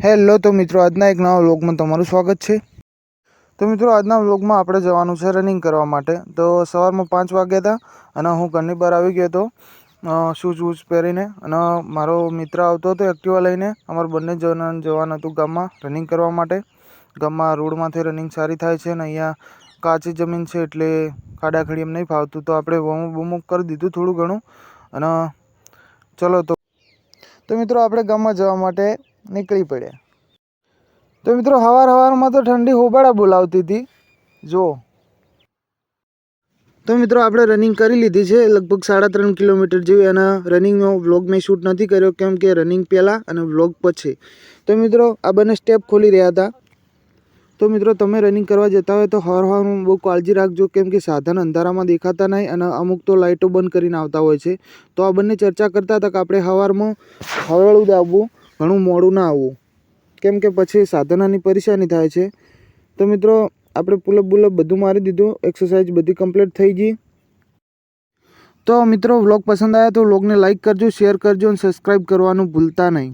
Hello તો મિત્રો, આજના એક નવા વ્લોગમાં તમારું સ્વાગત છે। તો મિત્રો, આજના વ્લોગમાં આપણે જવાનું છે રનિંગ કરવા માટે। તો સવારમાં 5 વાગ્યા હતા અને હું ઘરની બહાર આવી ગયો હતો શૂઝ પહેરીને, અને મારો મિત્ર આવતો હતો એક્ટિવા લઈને। અમારે બંને જવાનું હતું ગામમાં રનિંગ કરવા માટે। ગામમાં રોડમાંથી રનિંગ સારી થાય છે અને અહીંયા કાચી જમીન છે એટલે ખાડાખડી એમ નહીં ફાવતું, તો આપણે વોર્મઅપ કરી દીધું થોડું ઘણું। અને ચલો તો મિત્રો, આપણે ગામમાં જવા માટે નીકળી પડ્યા। તો મિત્રો, સવારમાં તો ઠંડી હોબાળા બોલાવતી હતી જો। તો મિત્રો, આપણે રનિંગ કરી લીધી છે લગભગ 3.5 કિલોમીટર જેવી, અને રનિંગનો વ્લોગ મેં શૂટ નથી કર્યો કેમ કે રનિંગ પહેલાં અને વ્લોગ પછી। તો મિત્રો, આ બંને સ્ટેપ ખોલી રહ્યા હતા। તો મિત્રો, તમે રનિંગ કરવા જતા હોય તો સવારમાં બહુ કાળજી રાખજો કેમ કે સાધન અંધારામાં દેખાતા નહીં અને અમુક તો લાઇટો બંધ કરીને આવતા હોય છે। તો આ બંને ચર્ચા કરતા હતા કે આપણે સવારમાં હળવળું જ આવવું, ઘણું મોડું ના આવવું કેમ કે પછી સાધનોની પરેશાની થાય છે। તો મિત્રો, આપણે પુલઅપ બધું મારી દીધું, એક્સરસાઇઝ બધી કમ્પ્લીટ થઈ ગઈ। તો મિત્રો, વ્લોગ પસંદ આવ્યા તો વ્લોગને લાઇક કરજો, શેર કરજો અને સબસ્ક્રાઈબ કરવાનું ભૂલતા નહીં।